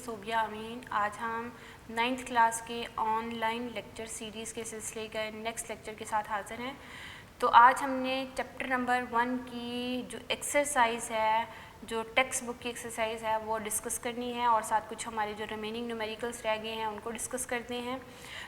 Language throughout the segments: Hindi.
सोबिया अमीन। आज हम 9th क्लास के ऑनलाइन लेक्चर सीरीज़ के सिलसिले का नेक्स्ट लेक्चर के साथ हाजिर हैं। तो आज हमने चैप्टर नंबर 1 की जो एक्सरसाइज है, जो टेक्स्ट बुक की एक्सरसाइज है, वो डिस्कस करनी है और साथ कुछ हमारे जो रिमेनिंग न्यूमेरिकल्स रह गए हैं उनको डिस्कस करते हैं।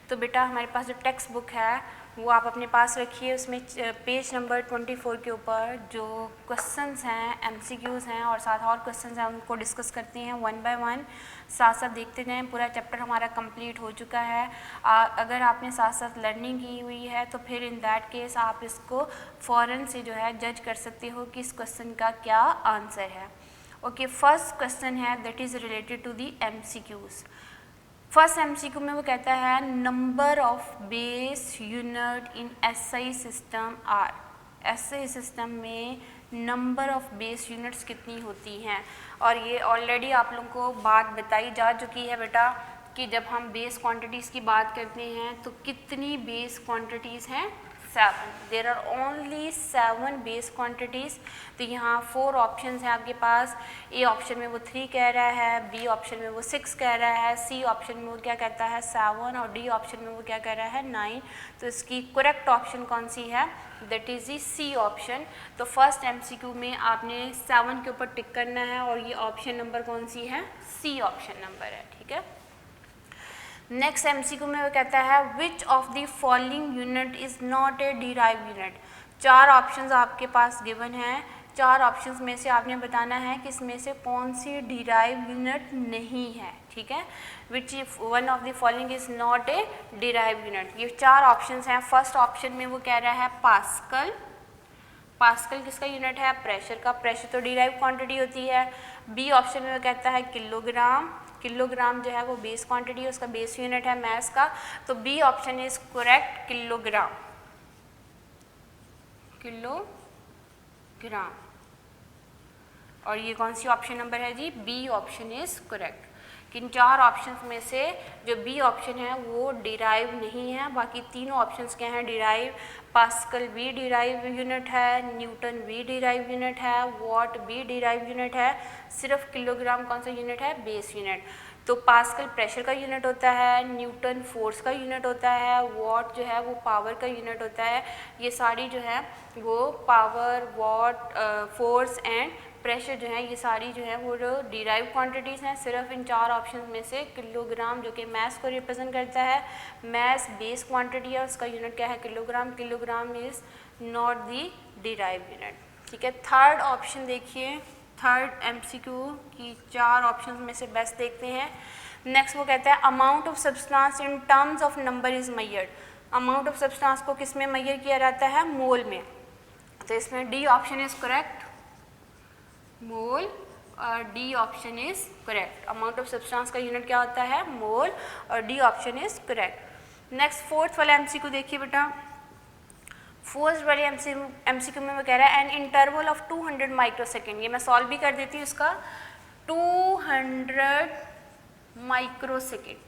तो बेटा हमारे पास जो टेक्स्ट बुक है वो आप अपने पास रखिए। उसमें पेज नंबर 24 के ऊपर जो क्वेश्चंस हैं, MCQs हैं और साथ और क्वेश्चंस हैं उनको डिस्कस करते हैं वन बाय वन, साथ साथ देखते जाएं। पूरा चैप्टर हमारा कंप्लीट हो चुका है। अगर आपने साथ साथ लर्निंग की हुई है तो फिर इन दैट केस आप इसको फ़ौरन से जो है जज कर सकते हो कि इस क्वेश्चन का क्या आंसर है। ओके, फर्स्ट क्वेश्चन है that is related to the MCQs। First MCQ में वो कहता है number of base unit in SI system आर। SI सिस्टम में नंबर ऑफ बेस यूनिट्स कितनी होती हैं, और ये ऑलरेडी आप लोगों को बात बताई जा चुकी है बेटा कि जब हम बेस क्वांटिटीज़ की बात करते हैं तो कितनी बेस क्वांटिटीज़ हैं, 7। There are only 7 base quantities. तो यहाँ 4 ऑप्शंस हैं आपके पास। ए ऑप्शन में वो 3 कह रहा है, बी ऑप्शन में वो 6 कह रहा है, सी ऑप्शन में वो क्या कहता है 7 और डी ऑप्शन में वो क्या कह रहा है 9। तो इसकी करेक्ट ऑप्शन कौन सी है, that is the C option. तो फर्स्ट MCQ में आपने 7 के ऊपर टिक करना है और ये ऑप्शन नंबर कौन सी है, सी ऑप्शन नंबर है। ठीक है। नेक्स्ट MCQ में वो कहता है which of the following unit is not a derive unit. 4 options आपके पास गिवन हैं। 4 ऑप्शंस में से आपने बताना है कि इसमें से कौन सी डिराइव यूनिट नहीं है। ठीक है, which one of the following is not a derive unit. ये 4 ऑप्शंस हैं। फर्स्ट ऑप्शन में वो कह रहा है पास्कल। पास्कल किसका यूनिट है, प्रेशर का। प्रेशर तो डिराइव क्वांटिटी होती है। बी ऑप्शन में वो कहता है किलोग्राम। किलोग्राम जो है वो बेस क्वांटिटी है, उसका बेस यूनिट है मैस का। तो B option is correct, kilogram. Kilogram. और ये कौन सी ऑप्शन नंबर है जी, बी ऑप्शन इज करेक्ट। किन 4 ऑप्शंस में से जो बी ऑप्शन है वो डिराइव नहीं है, बाकी तीनों ऑप्शंस क्या हैं, डिराइव। पास्कल भी डिराइव यूनिट है, न्यूटन भी डिराइव यूनिट है, वॉट भी डिराइव यूनिट है। सिर्फ किलोग्राम कौन सा यूनिट है, बेस यूनिट। तो पास्कल प्रेशर का यूनिट होता है, न्यूटन फोर्स का यूनिट होता है, वॉट जो है वो पावर का यूनिट होता है। ये सारी जो है वो power, what, force and pressure जो है ये सारी जो है वो जो डिराइव क्वांटिटीज़ हैं। सिर्फ इन 4 ऑप्शन में से किलोग्राम जो कि मैस को रिप्रेजेंट करता है, मैस बेस क्वांटिटी है, उसका यूनिट क्या है, kilogram. Kilogram is not the derive unit. ठीक है। थर्ड ऑप्शन देखिए, थर्ड MCQ की 4 ऑप्शन में से बेस्ट देखते हैं। नेक्स्ट वो कहता है amount of substance in terms of number is measured. Amount of substance को किस में मेजर किया जाता है, मोल में। तो इसमें डी ऑप्शन इज़ करेक्ट, मोल, और D option is correct. Amount of substance का यूनिट क्या होता है, मोल, और D option is correct. Next fourth वाला MCQ देखिए बेटा। फोर्थ वाले MCQ में वो कह रहा है एन इंटरवल ऑफ 200 माइक्रोसेकेंड। ये मैं सॉल्व भी कर देती हूँ इसका। 200 माइक्रोसेकेंड।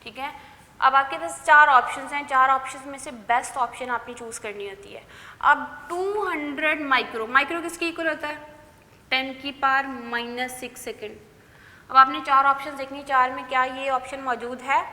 ठीक है। अब आपके पास 4 ऑप्शंस हैं। 4 ऑप्शंस में से बेस्ट ऑप्शन आपने चूज़ करनी होती है। अब 200 माइक्रो किसके इक्वल होता है, 10⁻⁻6 सेकेंड। अब आपने 4 ऑप्शन देखनी, 4 में क्या ये ऑप्शन मौजूद है,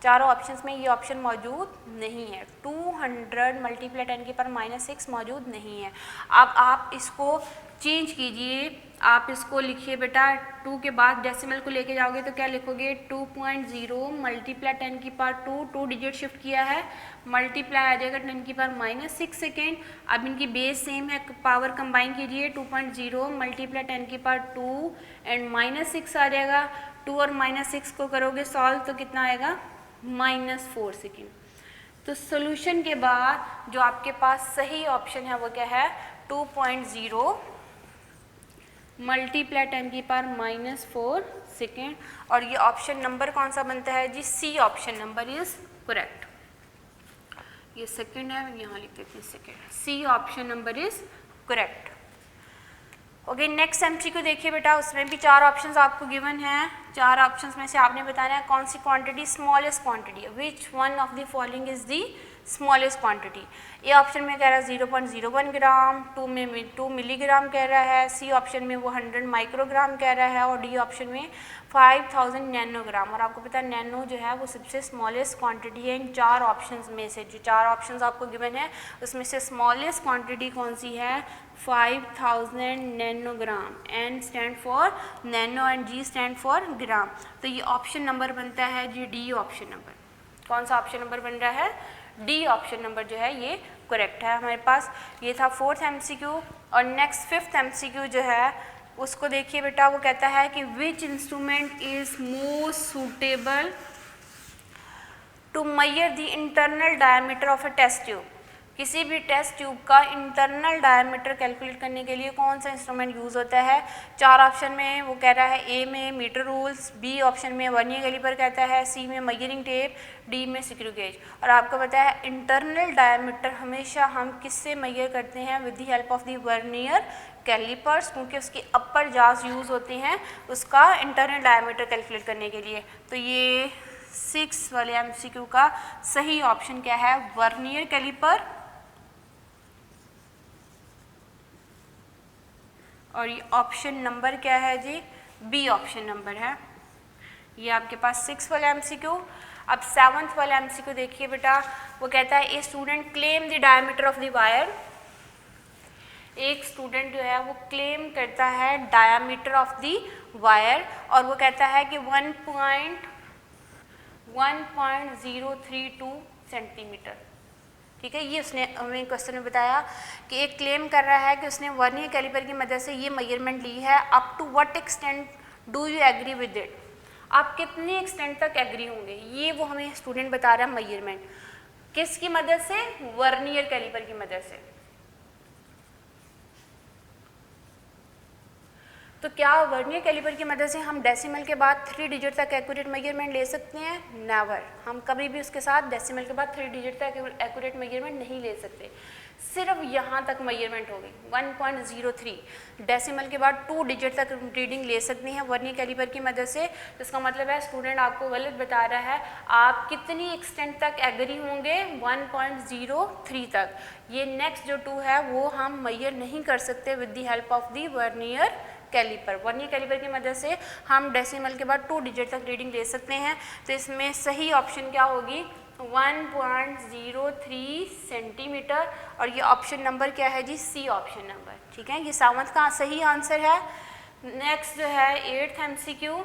चारों ऑप्शंस में ये ऑप्शन मौजूद नहीं है। 200 × 10⁻⁻6 मौजूद नहीं है। अब आप इसको चेंज कीजिए, आप इसको लिखिए बेटा 2 के बाद डेसिमल को लेके जाओगे तो क्या लिखोगे, 2.0 × 10⁻², 2 डिजिट शिफ्ट किया है, मल्टीप्लाई आ जाएगा 10⁻⁻6 सेकेंड। अब इनकी बेस सेम है, पावर कंबाइन कीजिए, 2.0 × 10⁻² एंड -6 आ जाएगा। 2 और -6 को करोगे सॉल्व तो कितना आएगा, -4 सेकेंड। तो सोल्यूशन के बाद जो आपके पास सही ऑप्शन है वो क्या है, 2.0 × 10⁻⁻4 सेकेंड। और ये ऑप्शन नंबर कौन सा बनता है जी, C option number is correct. ये सेकेंड है, यहाँ लिख देते हैं second, C option number is correct. Okay, next MCQ देखिए बेटा। उसमें भी 4 ऑप्शंस आपको गिवन हैं। 4 ऑप्शंस में से आपने बताना है कौन सी क्वांटिटी स्मॉलेस्ट क्वांटिटी है, which one of the following is the smallest quantity. A option में कह रहा है 0.01 ग्राम, 2 मिलीग्राम कह रहा है, सी ऑप्शन में वो 100 माइक्रोग्राम कह रहा है और डी ऑप्शन में 5000 नैनोग्राम। और आपको पता है नैनो जो है वो सबसे स्मॉलेस्ट क्वांटिटी है इन 4 ऑप्शंस में से। जो 4 ऑप्शंस आपको गिवन है उसमें से स्मॉलेस्ट क्वांटिटी कौन सी है? 5000 nanogram. N stand for nano and G stand for gram. तो ये ऑप्शन नंबर बनता है जी डी ऑप्शन नंबर। कौन सा ऑप्शन नंबर बन रहा है? डी ऑप्शन नंबर जो है ये करेक्ट है हमारे पास। ये था 4th MCQ। और नेक्स्ट 5th MCQ जो है उसको देखिए बेटा, वो कहता है कि which instrument is most suitable to measure the internal diameter of a test tube. किसी भी टेस्ट ट्यूब का इंटरनल डायमीटर कैलकुलेट करने के लिए कौन सा इंस्ट्रूमेंट यूज़ होता है? 4 ऑप्शन में वो कह रहा है ए में मीटर रूल्स, बी ऑप्शन में वर्नियर कैलिपर कहता है, सी में मेजरिंग टेप, डी में स्क्रू गेज। और आपको पता है इंटरनल डायमीटर हमेशा हम किससे मेजर करते हैं? With the help of the vernier callipers, क्योंकि उसके अपर जाज यूज़ होते हैं उसका इंटरनल डायमीटर कैलकुलेट करने के लिए। तो ये 6 वाले MCQ का सही ऑप्शन क्या है? Vernier calliper. और ये ऑप्शन नंबर क्या है जी? बी ऑप्शन नंबर है। ये आपके पास 6 वाला MCQ। अब 7th वाला MCQ देखिए बेटा, वो कहता है a student claim the diameter of the wire. एक स्टूडेंट जो है वो क्लेम करता है डायमीटर ऑफ द वायर और वो कहता है कि 1.032 सेंटीमीटर। ठीक है, ये उसने हमें क्वेश्चन में बताया कि एक क्लेम कर रहा है कि उसने वर्नियर कैलिपर की मदद से ये मेजरमेंट ली है। Up to what extent do you agree with it? आप कितने एक्सटेंट तक एग्री होंगे? ये वो हमें स्टूडेंट बता रहा है मेजरमेंट किसकी मदद से? वर्नियर कैलिपर की मदद से। तो क्या वर्नियर कैलिपर की मदद से हम डेसिमल के बाद 3 डिजिट तक एक्यूरेट मेजरमेंट ले सकते हैं? नेवर। हम कभी भी उसके साथ डेसिमल के बाद 3 डिजिट तक एक्यूरेट मेजरमेंट नहीं ले सकते। सिर्फ यहाँ तक मेजरमेंट होगी 1.03। डेसिमल के बाद 2 डिजिट तक रीडिंग ले सकती हैं वर्नियर कैलिपर की मदद से। तो इसका मतलब है स्टूडेंट आपको गलत बता रहा है। आप कितनी एक्सटेंट तक एग्री होंगे? 1.03 तक। ये नेक्स्ट जो 2 है वो हम मेजर नहीं कर सकते with the help of the vernier calliper. Vernier calliper की मदद से हम डेसिमल के बाद 2 डिजिट तक रीडिंग ले सकते हैं। तो इसमें सही ऑप्शन क्या होगी? 1.03 सेंटीमीटर। और ये ऑप्शन नंबर क्या है जी? C option number. ठीक है, ये 7th का सही आंसर है। नेक्स्ट जो है 8th MCQ।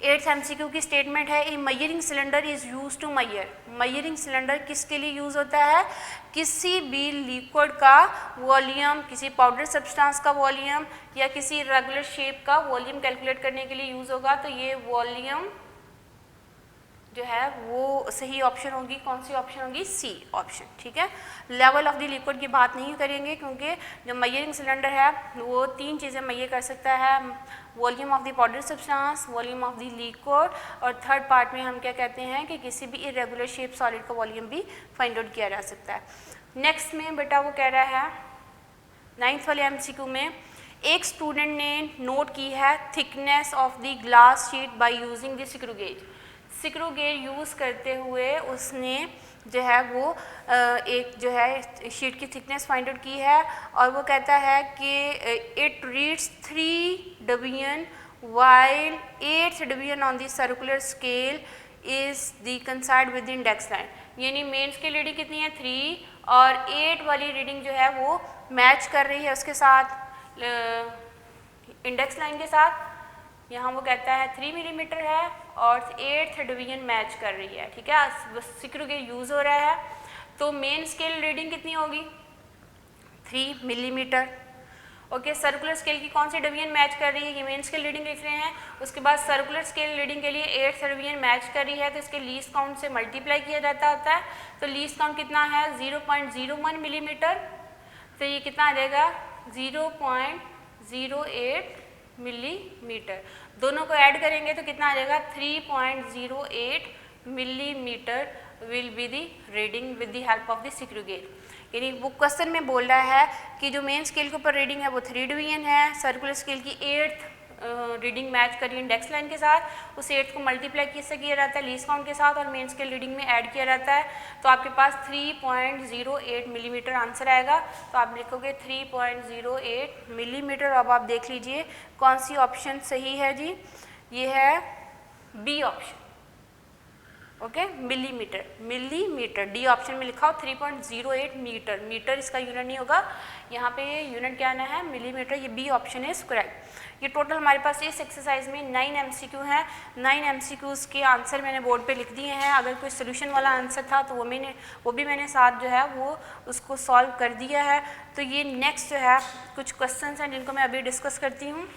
8th MCQ की स्टेटमेंट है a measuring cylinder is use to measure. Measuring cylinder किसके लिए यूज होता है? किसी भी लिक्विड का वॉल्यूम, किसी पाउडर सब्सटेंस का वॉल्यूम या किसी रेगुलर शेप का वॉल्यूम कैलकुलेट करने के लिए यूज होगा। तो ये वॉल्यूम जो है वो सही ऑप्शन होगी। कौन सी ऑप्शन होगी? C option. ठीक है, लेवल ऑफ द लिक्विड की बात नहीं करेंगे क्योंकि जो मेजरिंग सिलेंडर है वो 3 चीज़ें मेजर कर सकता है, volume of the powder substance, volume of the liquid और थर्ड पार्ट में हम क्या कहते हैं कि किसी भी इरेगुलर शेप सॉलिड का वॉल्यूम भी फाइंड आउट किया जा सकता है। नेक्स्ट में बेटा वो कह रहा है 9th वाले MCQ में एक स्टूडेंट ने नोट की है thickness of the glass sheet by using the screw gauge. Screw gauge use करते हुए उसने जो है वो एक जो है शीट की थिकनेस फाइंड आउट की है और वो कहता है कि it reads 3 division while 8th division on the circular scale is the कंसाइड with the index line. यानी मेन स्केल रीडिंग कितनी है? 3 और 8 वाली रीडिंग जो है वो मैच कर रही है उसके साथ इंडेक्स लाइन के साथ। यहाँ वो कहता है 3 मिलीमीटर है और 8th डिवीजन मैच कर रही है। ठीक है, स्क्रू गेज यूज़ हो रहा है तो मेन स्केल रीडिंग कितनी होगी? 3 मिलीमीटर। ओके, सर्कुलर स्केल की कौन सी डिवीजन मैच कर रही है? ये मेन स्केल रीडिंग लिख रहे हैं। उसके बाद सर्कुलर स्केल रीडिंग के लिए 8th डिवीजन मैच कर रही है तो इसके लीस्ट काउंट से मल्टीप्लाई किया जाता होता है। तो लीस्ट काउंट कितना है? 0.01 मिलीमीटर। तो ये कितना आ जाएगा? 0.08 मिलीमीटर। दोनों को ऐड करेंगे तो कितना आ जाएगा? 3.08 millimetre will be the reading with the help of the screw gauge. यानी वो क्वेश्चन में बोल रहा है कि जो मेन स्केल के ऊपर रीडिंग है वो 3 डिवीजन है, सर्कुलर स्केल की 8th रीडिंग मैच करी इंडेक्स लाइन के साथ, उस 8 को मल्टीप्लाई किससे किया जाता है, लीस्ट काउंट के साथ, और मेन स्केल रीडिंग में ऐड किया जाता है, तो आपके पास 3.08 मिलीमीटर आंसर आएगा। तो आप लिखोगे 3.08 मिलीमीटर। अब आप देख लीजिए कौन सी ऑप्शन सही है जी, ये है B option. Okay, millimetre, millimetre D option में लिखा हो 3.08 मीटर, मीटर इसका यूनिट नहीं होगा, यहाँ पे यूनिट क्या आना है, मिलीमीटर, ये बी ऑप्शन इज करेक्ट। ये टोटल हमारे पास इस एक्सरसाइज में 9 MCQ हैं, 9 MCQs के आंसर मैंने बोर्ड पे लिख दिए हैं। अगर कोई सोल्यूशन वाला आंसर था तो वो भी मैंने साथ जो है वो उसको सॉल्व कर दिया है। तो ये नेक्स्ट जो है कुछ क्वेश्चन हैं जिनको मैं अभी डिस्कस करती हूँ।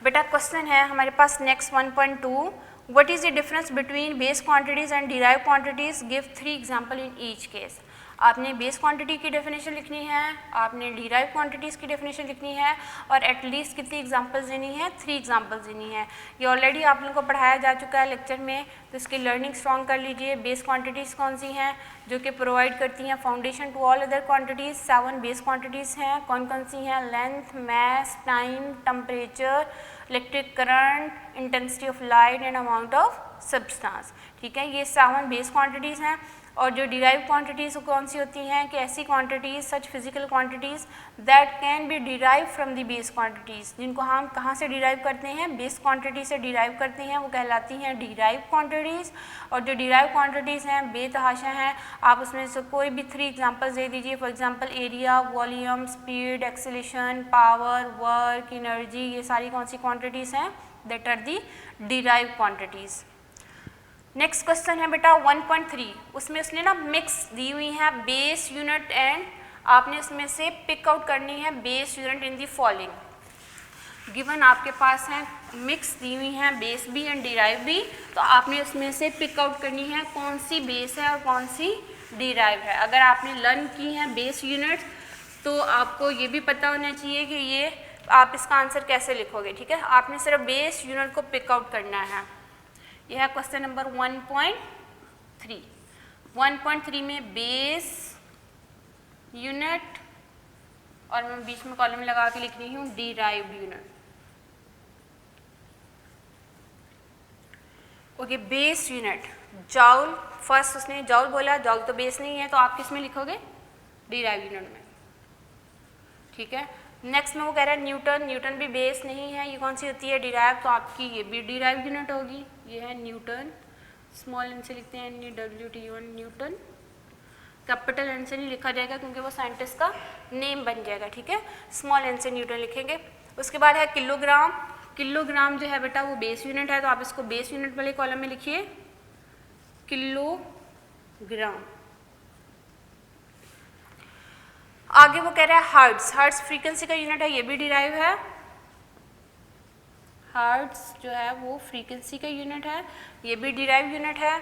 बेटा क्वेश्चन है हमारे पास next 1.2, What is the difference between base quantities and derived quantities? Give 3 example in each case. आपने बेस क्वांटिटी की डेफिनेशन लिखनी है, आपने डिराइव क्वांटिटीज़ की डेफिनेशन लिखनी है, और एटलीस्ट कितनी एग्जांपल्स देनी है, 3 एग्जांपल्स देनी है। ये ऑलरेडी आप लोगों को पढ़ाया जा चुका है लेक्चर में, तो इसकी लर्निंग स्ट्रॉन्ग कर लीजिए। बेस क्वांटिटीज़ कौन सी हैं, जो कि प्रोवाइड करती हैं foundation to all other quantities. 7 base quantities हैं, कौन कौन सी हैं, length, mass, time, temperature, electric current, intensity of light and amount of substance. ठीक है, ये 7 बेस क्वांटिटीज़ हैं। और जो डिराइव क्वांटिटीज़ कौन सी होती हैं कि ऐसी quantities, such physical quantities that can be derive from the base quantities, जिनको हम कहाँ से डिराइव करते हैं, बेस क्वांटिटी से डिराइव करते हैं, वो कहलाती हैं डिराइव क्वांटिटीज़। और जो डिराइव क्वांटिटीज़ हैं बेतहाशा हैं, आप उसमें से कोई भी 3 एग्जांपल्स दे दीजिए। For example area, volume, speed, acceleration, power, work, energy, ये सारी कौन सी क्वांटिटीज़ हैं, that are the derive quantities. Next question है बेटा 1.3, उसमें उसने ना मिक्स दी हुई है बेस यूनिट एंड, आपने उसमें से पिक आउट करनी है base unit in the following. Given आपके पास है मिक्स दी हुई हैं बेस भी एंड डिराइव भी, तो आपने उसमें से पिक आउट करनी है कौन सी बेस है और कौन सी डिराइव है। अगर आपने लर्न की है बेस यूनिट तो आपको ये भी पता होना चाहिए कि ये आप इसका आंसर कैसे लिखोगे। ठीक है, आपने सिर्फ बेस यूनिट को पिक आउट करना है। यह है क्वेश्चन नंबर 1.3। 1.3 में बेस यूनिट, और मैं बीच में कॉलम लगा के लिख रही हूँ derived unit. Okay, base unit जॉल, first उसने जॉल बोला, जॉल तो बेस नहीं है, तो आप किस में लिखोगे, डिराइव यूनिट में। ठीक है, नेक्स्ट में वो कह रहा है न्यूटन, न्यूटन भी बेस नहीं है, ये कौन सी होती है, डिराइव, तो आपकी ये भी डिराइव यूनिट होगी। ये है न्यूटन, स्मॉल एन से लिखते हैं NEWTON, न्यूटन। कैपिटल एन से नहीं लिखा जाएगा क्योंकि वो साइंटिस्ट का नेम बन जाएगा। ठीक है, स्मॉल एन से न्यूटन लिखेंगे। उसके बाद है किलोग्राम, किलोग्राम जो है बेटा वो बेस यूनिट है, तो आप इसको बेस यूनिट वाले कॉलम में लिखिए किलोग्राम। आगे वो कह रहा है हर्ट्ज, हर्ट्ज फ्रीक्वेंसी का यूनिट है, ये भी डिराइव है। हर्ट्ज जो है वो फ्रीक्वेंसी का यूनिट है, ये भी डिराइव यूनिट है।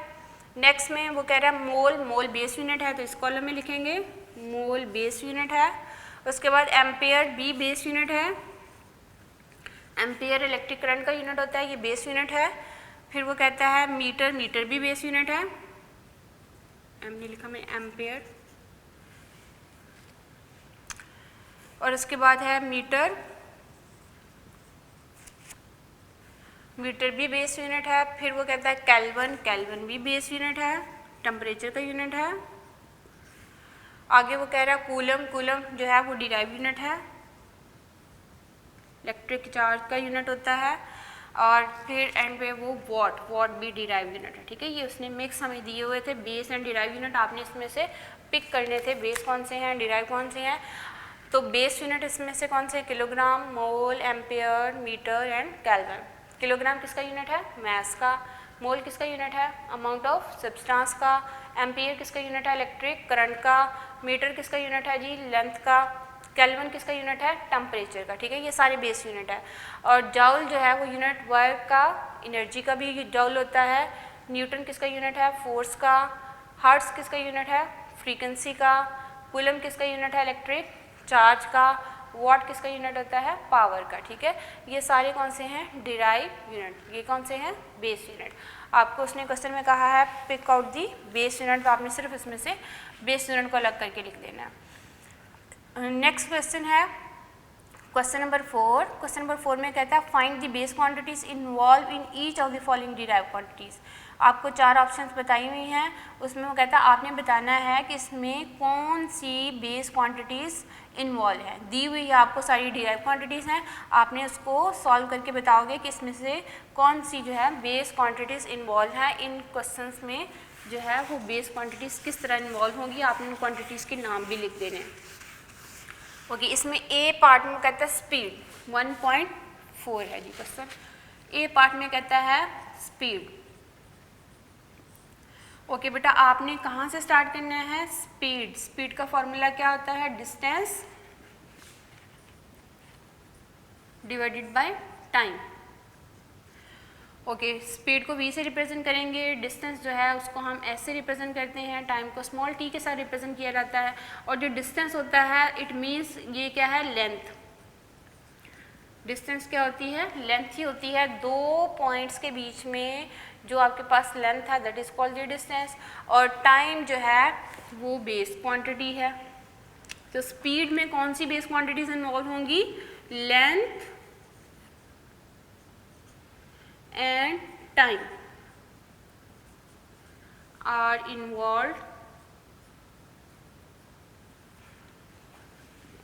नेक्स्ट में वो कह रहा है मोल, मोल बेस यूनिट है, तो इस कॉलम में लिखेंगे मोल बेस यूनिट है। उसके बाद एम्पेयर भी बेस यूनिट है, एम्पेयर इलेक्ट्रिक करंट का यूनिट होता है, ये बेस यूनिट है। फिर वो कहता है मीटर, मीटर भी बेस यूनिट है, एम ने लिखा मैं एम्पेयर। और उसके बाद है मीटर, मीटर भी बेस यूनिट है। फिर वो कहता है केल्विन, केल्विन भी बेस यूनिट है, टेम्परेचर का यूनिट है। आगे वो कह रहा है कूलम, कूलम जो है वो डिराइव यूनिट है, इलेक्ट्रिक चार्ज का यूनिट होता है। और फिर एंड पे वो वॉट, वॉट भी डिराइव यूनिट है। ठीक है, ये उसने मिक्स हमें दिए हुए थे बेस एंड डिराइव यूनिट, आपने इसमें से पिक करने थे बेस कौन से हैं, डिराइव कौन से हैं। तो बेस यूनिट इसमें से कौन से, kilogram, mole, ampere, metre and kelvin. Kilogram किसका यूनिट है, मास का। मोल किसका यूनिट है, अमाउंट ऑफ सब्सटेंस का। एम्पेयर किसका यूनिट है, इलेक्ट्रिक करंट का। मीटर किसका यूनिट है जी, लेंथ का। केल्विन किसका यूनिट है, टेम्परेचर का। ठीक है, ये सारे बेस यूनिट है। और जॉल जो है वो यूनिट वर्क का, एनर्जी का भी जॉल होता है। न्यूटन किसका यूनिट है, फोर्स का। हर्ट्ज किसका यूनिट है, फ्रीक्वेंसी का। कूलम किसका यूनिट है, इलेक्ट्रिक चार्ज का। वॉट किसका यूनिट होता है, पावर का। ठीक है, ये सारे कौन से हैं, डिराइव यूनिट, ये कौन से हैं, बेस यूनिट। आपको उसने क्वेश्चन में कहा है pick out the base unit, तो आपने सिर्फ इसमें से बेस यूनिट को अलग करके लिख देना है। नेक्स्ट क्वेश्चन है क्वेश्चन नंबर 4 में कहता है find the base quantities involve in each of the following derive quantities. आपको 4 ऑप्शंस बताई हुई हैं, उसमें वो कहता है आपने बताना है कि इसमें कौन सी बेस क्वांटिटीज़ इन्वॉल्व है। दी हुई है आपको सारी डिराइव क्वांटिटीज़ हैं, आपने उसको सॉल्व करके बताओगे कि इसमें से कौन सी जो है बेस क्वांटिटीज़ इन्वॉल्व है। इन क्वेश्चंस में जो है वो बेस क्वांटिटीज़ किस तरह इन्वॉल्व होंगी, आपने उन क्वांटिटीज़ के नाम भी लिख देने हैं। ओके, इसमें ए पार्ट में कहता है स्पीड 1.4 है जी क्वेश्चन। ए पार्ट में कहता है स्पीड। ओके बेटा, आपने कहाँ से स्टार्ट करना है? स्पीड का फॉर्मूला क्या होता है? Distance divided by time. Okay, speed को v से रिप्रेजेंट करेंगे, डिस्टेंस जो है उसको हम s से रिप्रेजेंट करते हैं, टाइम को स्मॉल t के साथ रिप्रेजेंट किया जाता है, और जो डिस्टेंस होता है इट मीन्स ये क्या है? लेंथ। डिस्टेंस क्या होती है? लेंथ ही होती है। 2 पॉइंट्स के बीच में जो आपके पास लेंथ है that is called the distance, और टाइम जो है वो बेस क्वांटिटी है। तो स्पीड में कौन सी बेस क्वांटिटीज इन्वॉल्व होंगी? Length and time are involved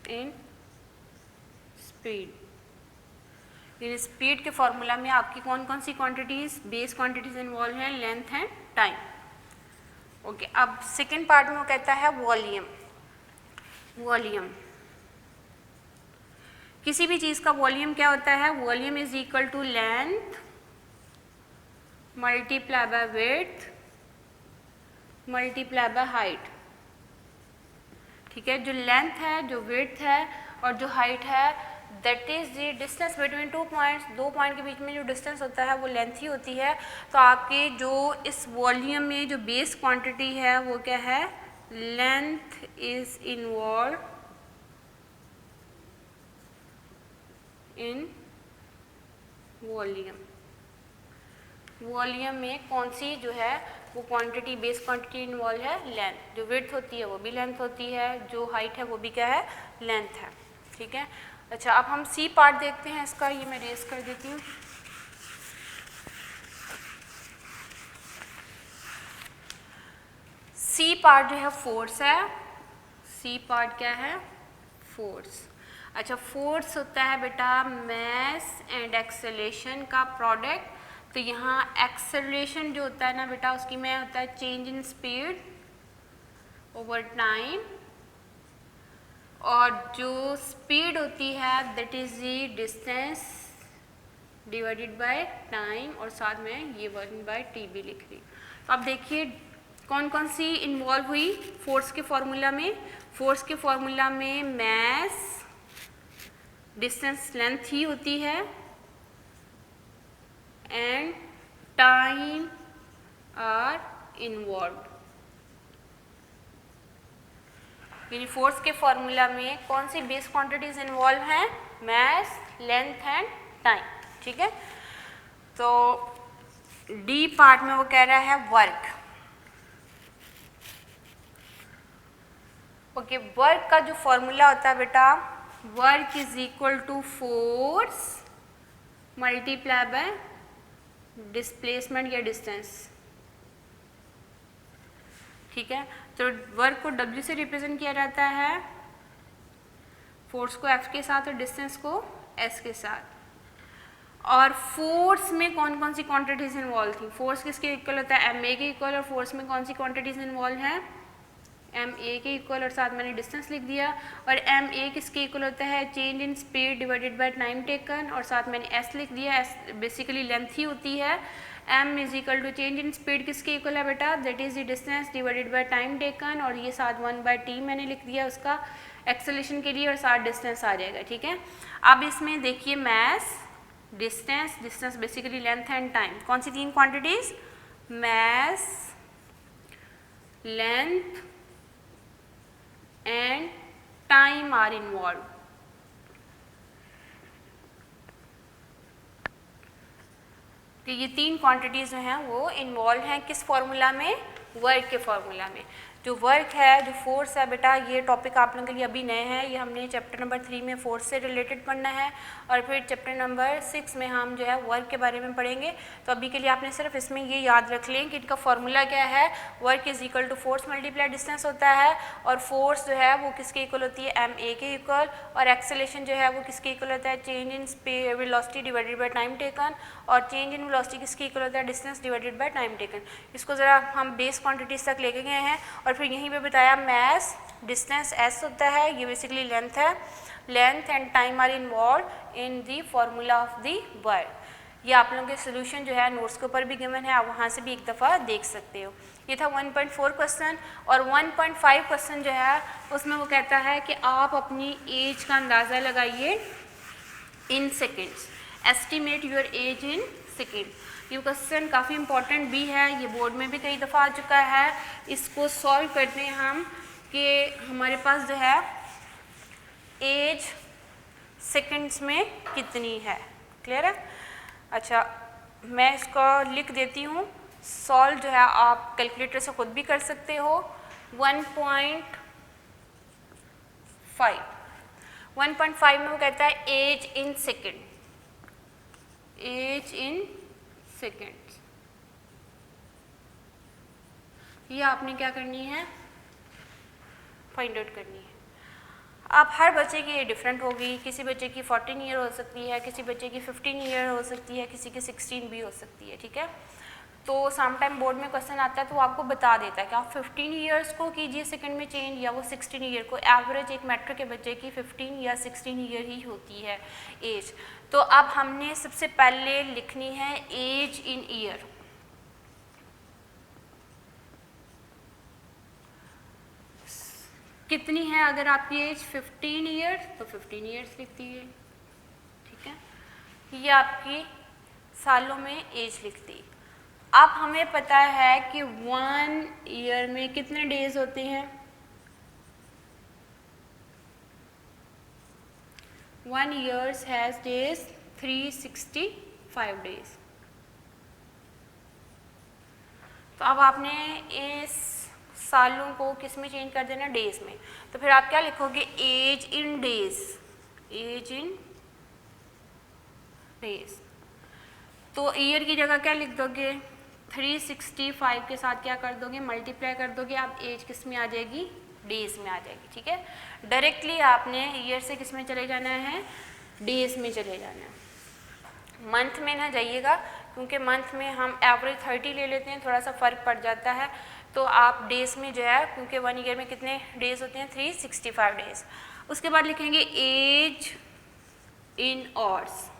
in speed। In speed के फॉर्मूला में आपकी कौन कौन सी क्वांटिटीज बेस क्वांटिटीज इन्वॉल्व हैं? Length and time. ओके, अब सेकेंड पार्ट में वो कहता है वॉल्यूम। वॉल्यूम, किसी भी चीज़ का वॉल्यूम क्या होता है? Volume is equal to length multiply by width multiply by height. ठीक है, जो लेंथ है, जो विड्थ है और जो हाइट है that is the distance between 2 points. 2 point के बीच में जो डिस्टेंस होता है वो लेंथ ही होती है। तो आपके जो इस वॉल्यूम में जो बेस क्वांटिटी है वो क्या है? Length is involve in volume. Volume में कौन सी जो है वो क्वांटिटी बेस क्वांटिटी इन्वॉल्व है? लेंथ। जो विड्थ होती है वो भी लेंथ होती है, जो हाइट है वो भी क्या है? लेंथ है। ठीक है, अच्छा अब हम सी पार्ट देखते हैं इसका। ये मैं रेस कर देती हूँ। सी पार्ट जो है फोर्स है। सी पार्ट क्या है? फोर्स। अच्छा, फोर्स होता है बेटा मैस एंड एक्सेलरेशन का प्रोडक्ट। तो यहाँ एक्सेलरेशन जो होता है ना बेटा उसकी में होता है change in speed over time, और जो स्पीड होती है that is the distance divided by time, और साथ में ये 1/t भी लिख रही। तो अब देखिए कौन कौन सी इन्वॉल्व हुई फोर्स के फॉर्मूला में। फोर्स के फॉर्मूला में मैस, डिस्टेंस लेंथ ही होती है, एंड टाइम आर इन्वॉल्व्ड। यानी फोर्स के फॉर्मूला में कौन सी बेस क्वांटिटीज इन्वॉल्व हैं? Mass, length and time. ठीक है, तो डी पार्ट में वो कह रहा है वर्क। ओके, वर्क का जो फॉर्मूला होता है बेटा work is equal to force multiply by displacement या डिस्टेंस। ठीक है, तो वर्क को W से रिप्रेजेंट किया जाता है, फोर्स को F के साथ और डिस्टेंस को S के साथ। और फोर्स में कौन कौन सी क्वांटिटीज इन्वॉल्व थी? फोर्स किसके इक्वल होता है? ma के इक्वल। और फोर्स में कौन सी क्वांटिटीज इन्वॉल्व हैं? ma के इक्वल, और साथ मैंने डिस्टेंस लिख दिया। और ma किसके इक्वल होता है? Change in speed divided by time taken, और साथ मैंने s लिख दिया। s बेसिकली लेंथ ही होती है। m is equal to change in speed किसके इक्वल है बेटा? That is the distance divided by time taken, और ये साथ 1/t मैंने लिख दिया उसका एक्सेलरेशन के लिए, और साथ डिस्टेंस आ जाएगा। ठीक है, अब इसमें देखिए mass, distance, distance basically length and time, कौन सी 3 quantities? Mass, length and time are involve. तो ये 3 क्वांटिटीज जो हैं वो इन्वॉल्व हैं किस फॉर्मूला में? वर्क के फॉर्मूला में। जो वर्क है, जो फोर्स है बेटा, ये टॉपिक आप लोगों के लिए अभी नए हैं, ये हमने चैप्टर नंबर 3 में फोर्स से रिलेटेड पढ़ना है और फिर चैप्टर नंबर 6 में हम जो है वर्क के बारे में पढ़ेंगे। तो अभी के लिए आपने सिर्फ इसमें ये याद रख लें कि इनका फॉर्मूला क्या है, work is equal to force multiply distance होता है और फोर्स जो है वो किसके इक्वल होती है, एम ए के इक्वल, और एक्सेलेरेशन जो है वो किसके इक्वल होता है, change in velocity divided by time taken, और चेंज इन वेलोसिटी किसके इक्वल होता है, distance divided by time taken. इसको ज़रा हम बेस क्वांटिटीज़ तक लेके गए हैं और फिर यहीं पे बताया मैस, डिस्टेंस एस होता है, ये बेसिकली लेंथ है, length and time are involve in the formula of the work. ये आप लोगों के सोल्यूशन जो है नोट्स के ऊपर भी गिवन है, आप वहाँ से भी एक दफ़ा देख सकते हो। ये था 1.4 क्वेश्चन और 1.5 क्वेश्चन जो है उसमें वो कहता है कि आप अपनी एज का अंदाज़ा लगाइए in seconds, estimate your age in second. ये क्वेश्चन काफ़ी इंपॉर्टेंट भी है, ये बोर्ड में भी कई दफ़ा आ चुका है। इसको सॉल्व करते हैं हम कि हमारे पास जो है एज सेकंड्स में कितनी है, क्लियर है। अच्छा, मैं इसको लिख देती हूँ, सॉल्व जो है आप कैलकुलेटर से खुद भी कर सकते हो। 1.5 में वो कहता है age in second, age in seconds. ये आपने क्या करनी है, फाइंड आउट करनी है। अब हर बच्चे की ये डिफरेंट होगी, किसी बच्चे की 14 ईयर हो सकती है, किसी बच्चे की 15 ईयर हो सकती है, किसी की 16 भी हो सकती है, ठीक है। तो सम टाइम बोर्ड में क्वेश्चन आता है तो वो आपको बता देता है कि आप 15 ईयर्स को कीजिए सेकंड में चेंज या वो 16 ईयर को। एवरेज एक मैट्रिक के बच्चे की 15 या 16 ईयर ही होती है एज। तो अब हमने सबसे पहले लिखनी है एज इन ईयर। कितनी है, अगर आपकी एज 15 ईयर्स तो 15 ईयर्स लिख दीजिए, ठीक है। ये आपकी सालों में एज लिख दी। अब हमें पता है कि 1 ईयर में कितने डेज होते हैं, 1 ईयर्स हैज डेज 365 डेज। तो अब आपने इस सालों को किस में चेंज कर देना, डेज में। तो फिर आप क्या लिखोगे, age in days, age in days. तो ईयर की जगह क्या लिख दोगे, 365 के साथ क्या कर दोगे, मल्टीप्लाई कर दोगे। आप एज किस में आ जाएगी, डेज में आ जाएगी, ठीक है। डायरेक्टली आपने ईयर से किस में चले जाना है, डेज में चले जाना है। मंथ में ना जाइएगा क्योंकि मंथ में हम एवरेज 30 ले लेते हैं, थोड़ा सा फ़र्क पड़ जाता है। तो आप डेज में जो है, क्योंकि 1 ईयर में कितने डेज होते हैं, 365 डेज। उसके बाद लिखेंगे एज इन आवर्स।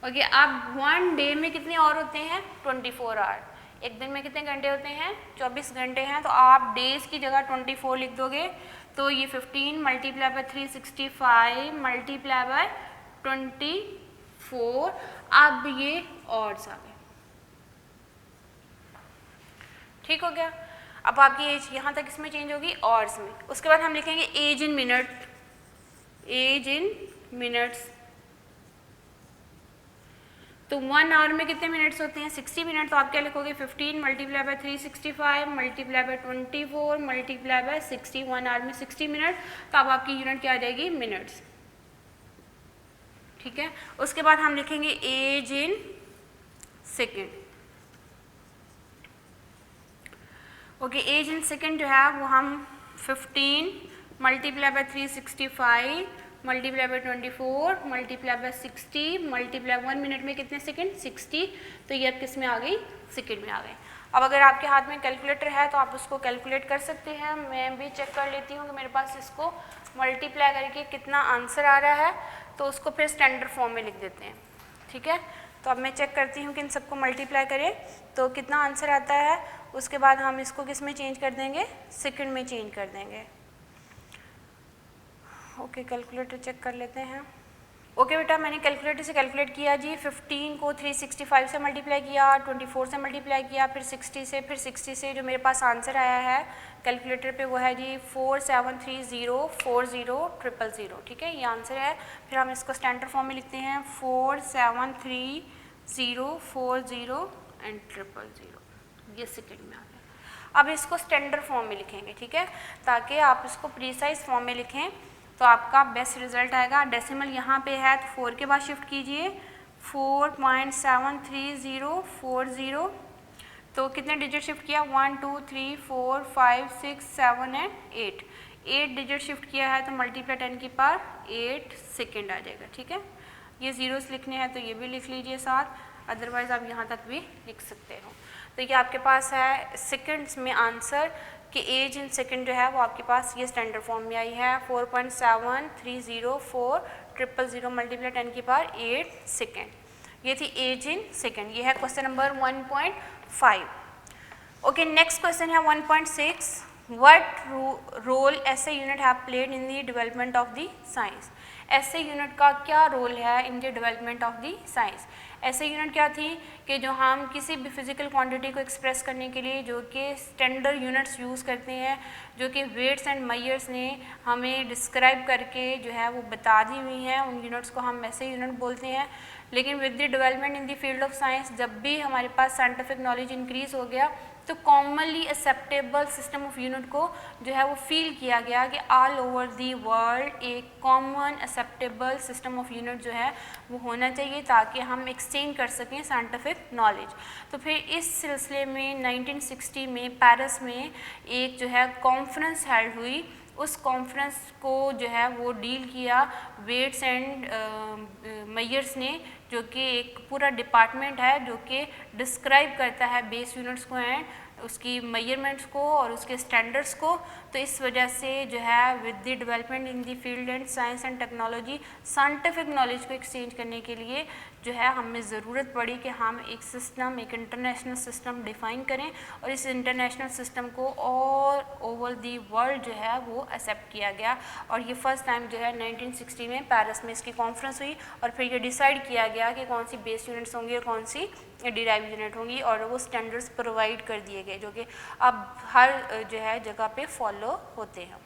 ओके, अब 1 डे में कितने और होते हैं, 24 आवर। एक दिन में कितने घंटे होते हैं, 24 घंटे हैं। तो आप डेज की जगह 24 लिख दोगे। तो ये 15 मल्टीप्लाई बाय 365 मल्टीप्लाई बाय 24, अब ये आवर्स आ गए, ठीक हो गया। अब आपकी एज यहाँ तक इसमें चेंज होगी आवर्स में। उसके बाद हम लिखेंगे age in minute, age in minutes. तो 1 आवर में कितने मिनट्स होते हैं, 60 मिनट। तो आप क्या लिखोगे, 15 multiply by 365 multiply by 24 multiply by 60। 1 hour में 60 मिनट। तो अब आपकी यूनिट क्या आ जाएगी, मिनट्स, ठीक है। उसके बाद हम लिखेंगे age in second. Okay, age in second जो है वो हम 15 multiply by 365 multiply by 24 multiply by 60 multiply 1 minute में कितने सेकंड, 60। तो ये अब किस में आ गई, सेकंड में आ गई। अब अगर आपके हाथ में कैलकुलेटर है तो आप उसको कैलकुलेट कर सकते हैं। मैं भी चेक कर लेती हूँ कि मेरे पास इसको मल्टीप्लाई करके कितना आंसर आ रहा है, तो उसको फिर स्टैंडर्ड फॉर्म में लिख देते हैं, ठीक है। तो अब मैं चेक करती हूँ कि इन सबको मल्टीप्लाई करें तो कितना आंसर आता है। उसके बाद हम इसको किस में चेंज कर देंगे, सेकंड में चेंज कर देंगे। ओके, कैलकुलेटर चेक कर लेते हैं। ओके बेटा, मैंने कैलकुलेटर से कैलकुलेट किया जी। 15 को 365 से मल्टीप्लाई किया, 24 से मल्टीप्लाई किया, फिर 60 से, फिर 60 से जो मेरे पास आंसर आया है कैलकुलेटर पे वो है जी 4730400000, ठीक है, ये आंसर है। फिर हम इसको स्टैंडर्ड फॉर्म में लिखते हैं 473040 एंड 000, ये सेकेंड में आ गया। अब इसको स्टैंडर्ड फॉर्म में लिखेंगे, ठीक है, ताकि आप इसको प्रीसाइज फॉर्म में लिखें तो आपका बेस्ट रिजल्ट आएगा। डेसिमल यहाँ पे है तो 4 के बाद शिफ्ट कीजिए, 4.73040, तो कितने डिजिट शिफ्ट किया, 1 2 3 4 5 6 7 एंड 8 डिजिट शिफ्ट किया है, तो मल्टीप्लाई 10 की पावर 8 सेकेंड आ जाएगा, ठीक है। ये जीरोस लिखने हैं तो ये भी लिख लीजिए साथ, अदरवाइज़ आप यहाँ तक भी लिख सकते हो। तो ये आपके पास है सेकंड्स में आंसर कि एज इन सेकंड जो है वो आपके पास ये स्टैंडर्ड फॉर्म में आई है, 4.7304 मल्टीप्लाई 10 की पावर 8 सेकेंड, ये थी एज इन सेकंड। ये है question number 1.5। Okay, next question है 1.6, what role SI unit have played in the development of the science. SI unit का क्या रोल है in the development of the science. SI unit क्या थी कि जो हम किसी भी फिजिकल क्वांटिटी को एक्सप्रेस करने के लिए जो कि स्टैंडर्ड यूनिट्स यूज़ करते हैं, जो कि वेट्स एंड मेजर्स ने हमें डिस्क्राइब करके जो है वो बता दी हुई हैं, उन यूनिट्स को हम एसए यूनिट बोलते हैं। लेकिन with the development in the field of science, जब भी हमारे पास साइंटिफिक नॉलेज इंक्रीज़ हो गया तो commonly acceptable system of unit को जो है वो फील किया गया कि ऑल ओवर दी वर्ल्ड एक common acceptable system of unit जो है वो होना चाहिए ताकि हम एक्सचेंज कर सकें साइंटिफिक नॉलेज। तो फिर इस सिलसिले में 1960 में पेरिस में एक जो है कॉन्फ्रेंस हेल्ड हुई, उस कॉन्फ्रेंस को जो है वो डील किया वेट्स एंड मेजर्स ने, जो कि एक पूरा डिपार्टमेंट है जो कि डिस्क्राइब करता है बेस यूनिट्स को एंड उसकी मेजरमेंट्स को और उसके स्टैंडर्ड्स को। तो इस वजह से जो है with the development in the field and science and technology, scientific knowledge को एक्सचेंज करने के लिए जो है हमें ज़रूरत पड़ी कि हम एक सिस्टम, एक इंटरनेशनल सिस्टम डिफ़ाइन करें और इस इंटरनेशनल सिस्टम को ऑल ओवर दी वर्ल्ड जो है वो एक्सेप्ट किया गया। और ये फर्स्ट टाइम जो है 1960 में पेरिस में इसकी कॉन्फ्रेंस हुई और फिर ये डिसाइड किया गया कि कौन सी बेस यूनिट्स होंगी और कौन सी डिराइव यूनिट होंगी और वो स्टैंडर्ड्स प्रोवाइड कर दिए गए जो कि अब हर जो है जगह पे फॉलो होते हैं।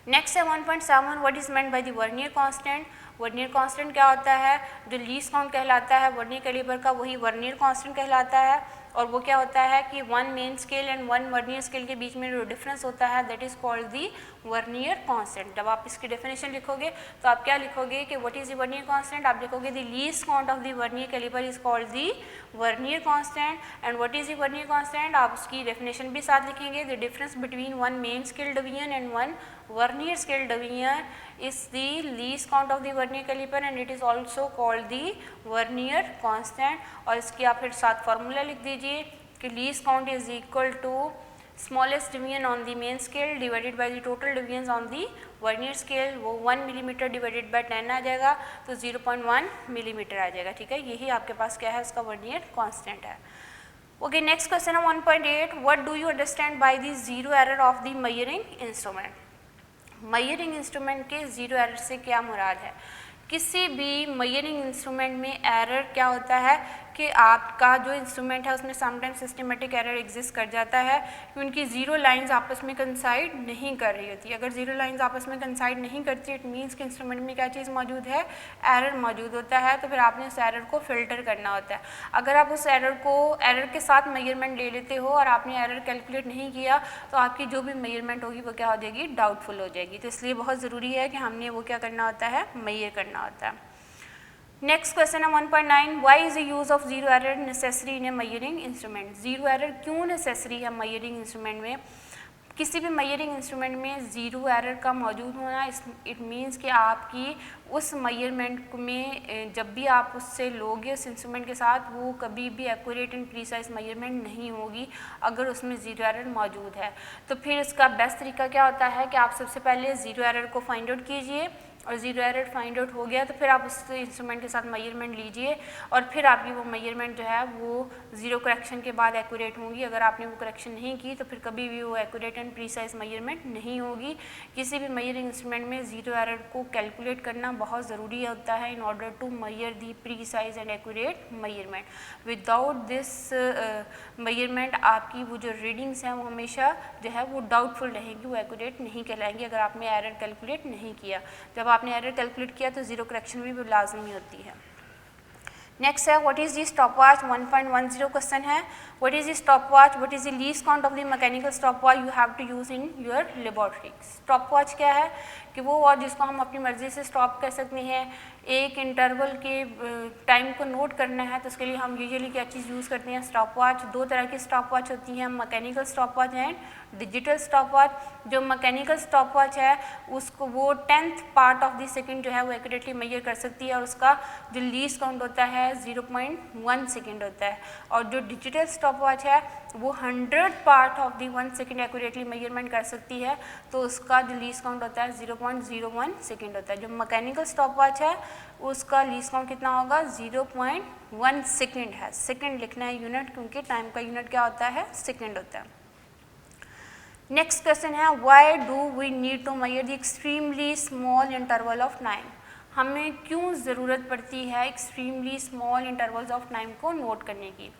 नेक्स्ट है 1.7, what is meant by the vernier constant. Vernier constant क्या होता है, जो लीस्ट काउंट कहलाता है वर्नियर कैलिपर का वही वर्नियर कांस्टेंट कहलाता है। और वो क्या होता है कि 1 main scale and 1 vernier scale के बीच में जो डिफरेंस होता है that is called the vernier constant. जब आप इसकी डेफिनेशन लिखोगे तो आप क्या लिखोगे कि what is the vernier constant, आप लिखोगे the least count of the vernier calliper is called the vernier constant. And what is the vernier constant, आप उसकी डेफिनेशन भी साथ लिखेंगे, the difference between 1 main scale division and 1 vernier scale division is the least count of the vernier caliper and it is also called the vernier constant। और इसकी आप फिर साथ फार्मूला लिख दीजिए कि least count is equal to smallest division on the main scale divided by the total divisions on the vernier scale। वो 1 मिलीमीटर डिवाइडेड बाय 10 आ जाएगा तो 0.1 मिलीमीटर आ जाएगा, ठीक है। यही आपके पास क्या है, उसका वर्नियर कांस्टेंट है। ओके, नेक्स्ट क्वेश्चन है 1.8, what do you understand by the zero error of the measuring instrument. Measuring instrument के ज़ीरो एरर से क्या मुराद है। किसी भी मेजरिंग इंस्ट्रूमेंट में एरर क्या होता है कि आपका जो इंस्ट्रूमेंट है उसमें समटाइम्स सिस्टमेटिक एरर एग्जिस्ट कर जाता है कि उनकी ज़ीरो लाइंस आपस में कंसाइड नहीं कर रही होती। अगर ज़ीरो लाइंस आपस में कंसाइड नहीं करती इट मीन्स कि इंस्ट्रूमेंट में क्या चीज़ मौजूद है, एरर मौजूद होता है। तो फिर आपने उस एरर को फिल्टर करना होता है। अगर आप उस एरर के साथ मेजरमेंट ले लेते हो और आपने एरर कैलकुलेट नहीं किया तो आपकी जो भी मेजरमेंट होगी वो क्या हो जाएगी, डाउटफुल हो जाएगी। तो इसलिए बहुत ज़रूरी है कि हमने वो क्या करना होता है, मेजर करना होता है। नेक्स्ट क्वेश्चन है 1.9, why is the use of zero error necessary in a measuring instrument. Zero error क्यों नेसेसरी है मेजरिंग इंस्ट्रूमेंट में। किसी भी मेजरिंग इंस्ट्रूमेंट में ज़ीरो एरर का मौजूद होना इट मीन्स कि आपकी उस मेजरमेंट में जब भी आप उससे लोगे उस इंस्ट्रूमेंट के साथ वो कभी भी एक्यूरेट एंड प्रीसाइज मेजरमेंट नहीं होगी अगर उसमें ज़ीरो एरर मौजूद है। तो फिर इसका बेस्ट तरीका क्या होता है कि आप सबसे पहले ज़ीरो एरर को फाइंड आउट कीजिए और ज़ीरो एरर फाइंड आउट हो गया तो फिर आप उस इंस्ट्रूमेंट के साथ मेजरमेंट लीजिए और फिर आपकी वो मेजरमेंट जो है वो ज़ीरो करेक्शन के बाद एक्यूरेट होंगी। अगर आपने वो करेक्शन नहीं की तो फिर कभी भी वो एक्यूरेट एंड प्रीसाइज मेजरमेंट नहीं होगी। किसी भी मेजरिंग इंस्ट्रूमेंट में ज़ीरो एरर को कैलकुलेट करना बहुत ज़रूरी होता है in order to measure the precise and accurate measurement. Without this measurement आपकी वो जो रीडिंग्स हैं वो हमेशा जो है वो डाउटफुल रहेंगी, वो एक्यूरेट नहीं कहलाएंगी अगर आपने एरर कैलकुलेट नहीं किया। जब आपने एरर कैलकुलेट किया तो ज़ीरो करेक्शन भी लाजमी होती है। नेक्स्ट है what is the stop watch, 1.10 question है। What is the stop watch, what is the least count of the mechanical stop watch you have to use in your laboratory. Stop watch क्या है कि वो वॉच जिसको हम अपनी मर्जी से स्टॉप कर सकते हैं, एक इंटरवल के टाइम को नोट करना है, तो उसके लिए हम यूजुअली क्या चीज़ यूज़ करते हैं, स्टॉप वॉच। दो तरह की स्टॉप वॉच होती हैं, mechanical stop watch and digital stop watch. जो मैकेनिकल स्टॉप वॉच है उसको वो 10th part of the second जो है वो एक्यूरेटली मेजर कर सकती है, और उसका जो लीस्ट काउंट होता है 0.1 सेकंड होता है। और जो डिजिटल स्टॉप वॉच है वो 100th part of the 1 second accurately measurement कर सकती है, तो उसका जो लीस्ट काउंट होता है 0.01 सेकंड होता है। जो मैकेनिकल स्टॉप वॉच है उसका लीस्ट काउंट कितना होगा, 0.1 सेकंड है। सेकंड लिखना है यूनिट, क्योंकि टाइम का यूनिट क्या होता है, सेकंड होता है। नेक्स्ट क्वेश्चन है why do we need to measure the extremely small interval of time. हमें क्यों ज़रूरत पड़ती है extremely small intervals of time को नोट करने की।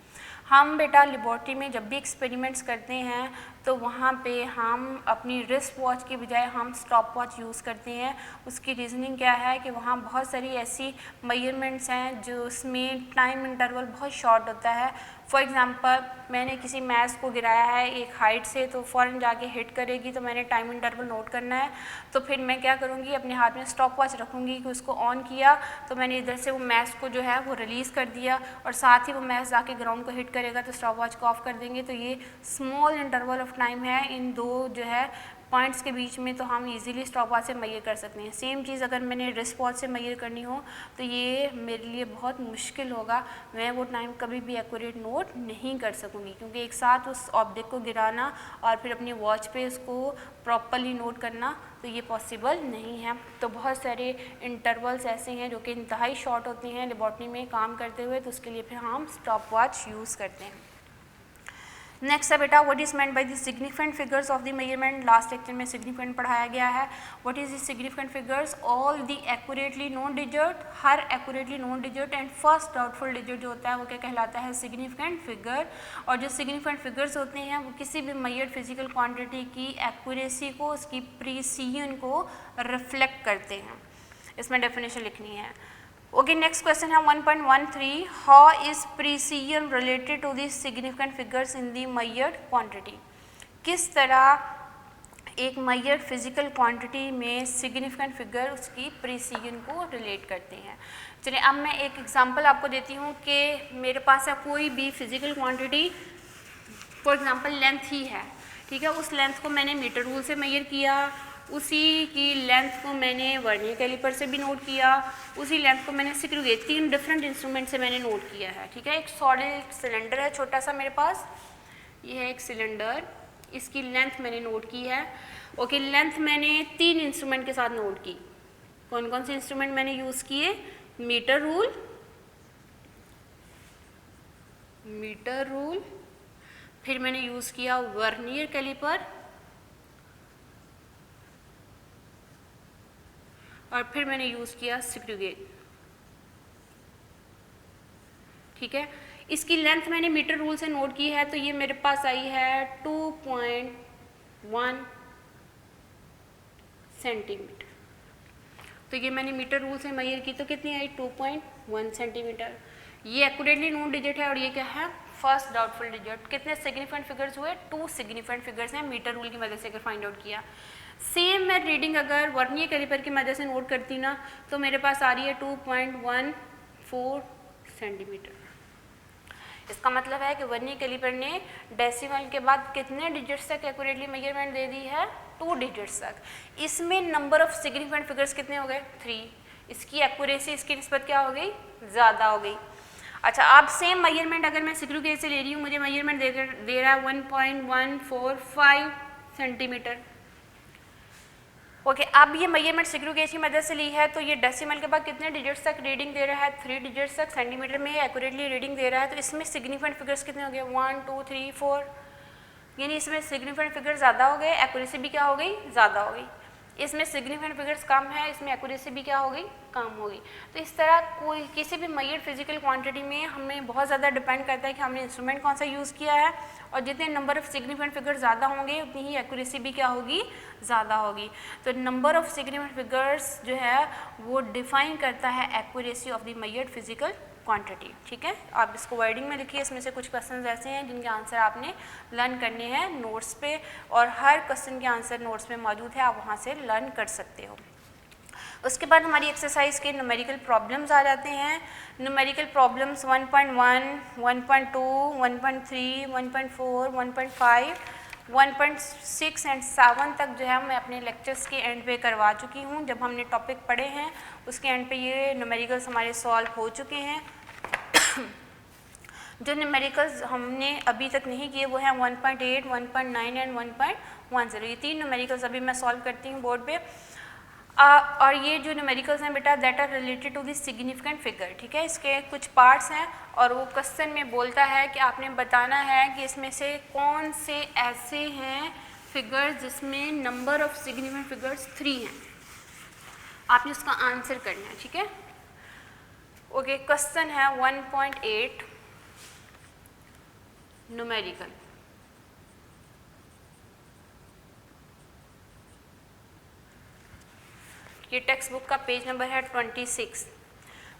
हम बेटा लेबोरेटरी में जब भी एक्सपेरिमेंट्स करते हैं तो वहाँ पे हम अपनी रिस्ट वॉच के बजाय हम स्टॉप वॉच यूज़ करते हैं। उसकी रीज़निंग क्या है कि वहाँ बहुत सारी ऐसी मेजरमेंट्स हैं जो उसमें टाइम इंटरवल बहुत शॉर्ट होता है। फॉर एग्ज़ाम्पल मैंने किसी मैच को गिराया है एक हाइट से, तो फ़ौरन जाके हिट करेगी, तो मैंने टाइम इंटरवल नोट करना है। तो फिर मैं क्या करूँगी, अपने हाथ में स्टॉप वॉच रखूँगी कि उसको ऑन किया तो मैंने इधर से वो मैच को जो है वो रिलीज़ कर दिया, और साथ ही वो मैच जाके ग्राउंड को हिट करेगा तो स्टॉप वॉच को ऑफ कर देंगे। तो ये स्मॉल इंटरवल ऑफ टाइम है इन दो जो है पॉइंट्स के बीच में, तो हम इजीली स्टॉप वॉच से मेजर कर सकते हैं। सेम चीज़ अगर मैंने रिस्ट वॉच से मेजर करनी हो तो ये मेरे लिए बहुत मुश्किल होगा, मैं वो टाइम कभी भी एक्यूरेट नोट नहीं कर सकूँगी, क्योंकि एक साथ उस ऑब्जेक्ट को गिराना और फिर अपनी वॉच पे उसको प्रॉपरली नोट करना तो ये पॉसिबल नहीं है। तो बहुत सारे इंटरवल्स ऐसे हैं जो कि इंतहाई शॉर्ट होती हैं लेबोरेटरी में काम करते हुए, तो उसके लिए फिर हम स्टॉप वॉच यूज़ करते हैं। नेक्स्ट है बेटा what is meant by the significant figures of the measurement. Last lecture में सिग्निफिकेंट पढ़ाया गया है। What is the significant figures, all the accurately known digit, her accurately known digit and first doubtful digit जो होता है वो क्या कहलाता है, सिग्निफिकेंट फिगर। और जो सिग्निफिकेंट फिगर्स होते हैं वो किसी भी मेजर्ड फिजिकल क्वांटिटी की एक्यूरेसी को, उसकी प्रीसीजन को रिफ्लेक्ट करते हैं। इसमें डेफिनेशन लिखनी है। ओके, नेक्स्ट क्वेश्चन है 1.13 how is precision related to the significant figures in the measured quantity. किस तरह एक मेजर्ड फिजिकल क्वांटिटी में सिग्निफिकेंट फिगर उसकी प्रीसीजन को रिलेट करते हैं। चलिए अब मैं एक एग्जांपल आपको देती हूँ कि मेरे पास है कोई भी physical quantity, for example length ही है, ठीक है। उस लेंथ को मैंने मीटर रूल से मेजर किया, उसी की लेंथ को मैंने वर्नियर कैलिपर से भी नोट किया, उसी लेंथ को मैंने स्क्रू गेज, 3 डिफरेंट इंस्ट्रूमेंट से मैंने नोट किया है, ठीक है। एक सॉलिड सिलेंडर है छोटा सा मेरे पास, ये है एक सिलेंडर, इसकी लेंथ मैंने नोट की है। ओके, लेंथ मैंने 3 इंस्ट्रूमेंट के साथ नोट की। कौन कौन से इंस्ट्रूमेंट मैंने यूज़ किए, मीटर रूल, फिर मैंने यूज़ किया वर्नियर कैलिपर, और फिर मैंने यूज़ किया स्क्रू गेज, ठीक है। इसकी लेंथ मैंने मीटर रूल से नोट की है, तो ये मेरे पास आई है 2.1 सेंटीमीटर। तो ये मैंने मीटर रूल से मेजर की तो कितनी आई, 2.1 सेंटीमीटर। ये एक्यूरेटली नोन डिजिट है और ये क्या है, फर्स्ट डाउटफुल डिजिट। कितने सिग्निफिकेंट फिगर्स हुए, 2 सिग्निफिकेंट फिगर्स हैं मीटर रूल की मदद से अगर फाइंड आउट किया। सेम मैं रीडिंग अगर वर्नियर कैलिपर की मदद से नोट करती ना तो मेरे पास आ रही है 2.14 सेंटीमीटर। इसका मतलब है कि वर्नियर कैलिपर ने डेसिमल के बाद कितने डिजिट्स तक एक्यूरेटली मेजरमेंट दे दी है, 2 डिजिट्स तक। इसमें नंबर ऑफ सिग्निफिकेंट फिगर्स कितने हो गए, 3। इसकी एक्यूरेसी इसकी निस्बत क्या हो गई, ज़्यादा हो गई। अच्छा, अब सेम मेजरमेंट अगर मैं स्क्रू गेज से ले रही हूँ, मुझे मेजरमेंट दे रहा है 1.145 सेंटीमीटर। ओके, अब ये मेजरमेंट स्क्रू गेज की मदद से ली है, तो ये डेसिमल के बाद कितने डिजिट्स तक रीडिंग दे रहा है, 3 डिजिट्स तक सेंटीमीटर में एक्यूरेटली रीडिंग दे रहा है। तो इसमें सिग्निफिकेंट फिगर्स कितने हो गए, 1 2 3 4, यानी इसमें सिग्निफिकेंट फिगर ज़्यादा हो गए, एक्यूरेसी भी क्या हो गई, ज़्यादा हो गई। इसमें सिग्निफिकेंट फिगर्स कम है, इसमें एक्यूरेसी भी क्या हो गई, कम हो गई। तो इस तरह कोई किसी भी मेजर्ड फिजिकल क्वांटिटी में हमें बहुत ज़्यादा डिपेंड करता है कि हमने इंस्ट्रूमेंट कौन सा यूज़ किया है, और जितने नंबर ऑफ सिग्निफिकेंट फिगर्स ज़्यादा होंगे उतनी ही एक्यूरेसी भी क्या होगी, ज़्यादा होगी। तो नंबर ऑफ सिग्निफिकेंट फिगर्स जो है वो डिफाइन करता है accuracy of the measured physical quantity. ठीक है, आप इसको वर्डिंग में लिखिए। इसमें से कुछ क्वेश्चन ऐसे हैं जिनके आंसर आपने लर्न करने हैं नोट्स पे, और हर क्वेश्चन के आंसर नोट्स में मौजूद है, आप वहाँ से लर्न कर सकते हो। उसके बाद हमारी एक्सरसाइज के न्यूमेरिकल प्रॉब्लम्स आ जाते हैं। न्यूमेरिकल प्रॉब्लम्स 1.1, 1.2, 1.3, 1.4, 1.5, 1.6 एंड 7 तक जो है मैं अपने लेक्चर्स के एंड पे करवा चुकी हूँ। जब हमने टॉपिक पढ़े हैं उसके एंड पे ये न्यूमेरिकल्स हमारे सॉल्व हो चुके हैं। जो न्यूमेरिकल्स हमने अभी तक नहीं किए वो हैं 1.8, 1.9 एंड 1.10। ये 3 न्यूमेरिकल्स अभी मैं सॉल्व करती हूँ बोर्ड पे। और ये जो न्यूमेरिकल्स हैं बेटा that are related to the significant figure. ठीक है, इसके कुछ पार्ट्स हैं और वो क्वेश्चन में बोलता है कि आपने बताना है कि इसमें से कौन से ऐसे हैं फिगर्स जिसमें नंबर ऑफ सिग्निफिकेंट फिगर्स 3 हैं। आपने उसका आंसर करना है। ठीक है, ओके, क्वेश्चन है 1.8 न्यूमेरिकल। ये टेक्स्ट बुक का पेज नंबर है 26।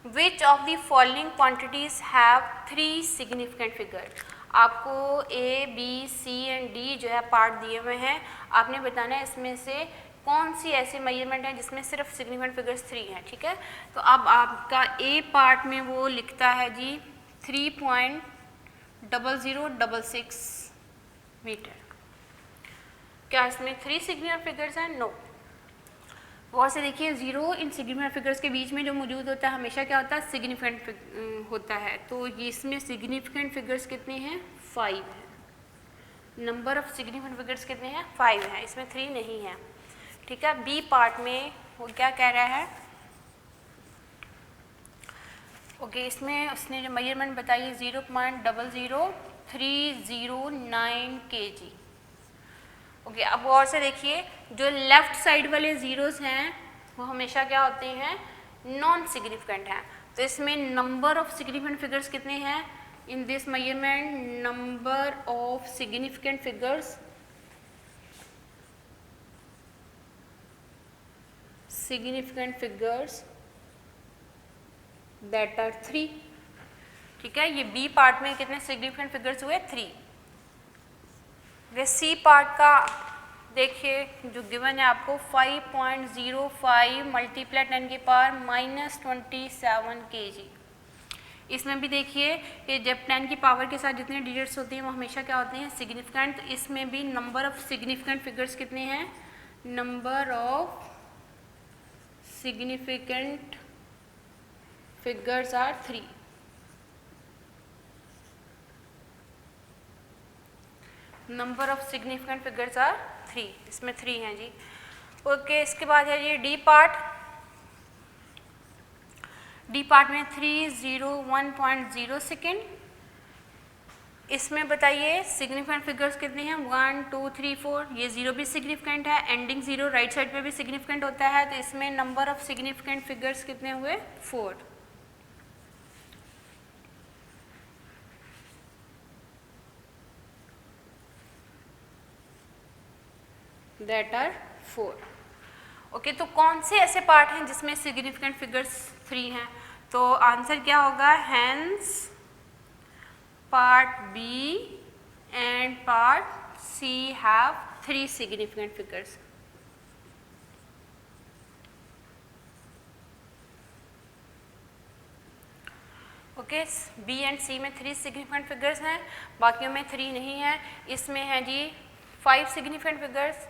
Which of the following quantities have 3 significant figure. आपको ए, बी, सी एंड डी जो है पार्ट दिए हुए हैं। आपने बताना है इसमें से कौन सी ऐसी मेजरमेंट है जिसमें सिर्फ सिग्निफिकेंट फिगर्स 3 हैं। ठीक है, तो अब आपका ए पार्ट में वो लिखता है जी 3.0066 मीटर। क्या इसमें 3 सिग्निफिकेंट फिगर्स हैं? नो। और से देखिए, 0 इन सिग्निफिकेंट फिगर्स के बीच में जो मौजूद होता है हमेशा क्या होता है? सिग्निफिकेंट होता है। तो ये इसमें सिग्निफिकेंट फिगर्स कितने हैं? 5 हैं। नंबर ऑफ सिग्निफिकेंट फिगर्स कितने हैं? 5 हैं, इसमें 3 नहीं है। ठीक है, बी पार्ट में वो क्या कह रहा है? ओके, इसमें उसने जो मेजरमेंट बताई है 0.00309 kg। ओके, अब और से देखिए, जो लेफ्ट साइड वाले जीरोस हैं वो हमेशा क्या होते हैं? नॉन सिग्निफिकेंट हैं। तो इसमें नंबर ऑफ सिग्निफिकेंट फिगर्स कितने हैं? In this measurement number of significant figures that are 3। ठीक है, ये बी पार्ट में कितने सिग्निफिकेंट फिगर्स हुए? 3। वे सी पार्ट का देखिए जो गिवन है आपको 5.05 मल्टीप्लाई 10 की पावर -27 kg। इसमें भी देखिए कि जब 10 की पावर के साथ जितने डिजिट्स होते हैं वो हमेशा क्या होते हैं? सिग्निफिकेंट। तो इसमें भी नंबर ऑफ सिग्निफिकेंट फिगर्स कितने हैं? Number of significant figures are 3। Number of significant figures are 3, इसमें 3 हैं जी। ओके, इसके बाद है ये डी पार्ट। डी पार्ट में 301.0 सेकेंड। इसमें बताइए सिग्निफिकेंट फिगर्स कितने हैं? 1, 2, 3, 4। ये 0 भी सिग्निफिकेंट है, एंडिंग 0 राइट साइड पे भी सिग्निफिकेंट होता है। तो इसमें नंबर ऑफ सिग्निफिकेंट फिगर्स कितने हुए? 4। That are 4। ओके, तो कौन से ऐसे पार्ट हैं जिसमें सिग्निफिकेंट फिगर्स 3 हैं? तो आंसर क्या होगा? Hence part B and part C have 3 significant figures. Okay, B and C में 3 सिग्निफिकेंट फिगर्स हैं, बाकियों में 3 नहीं है। इसमें है जी 5 सिग्निफिकेंट फिगर्स,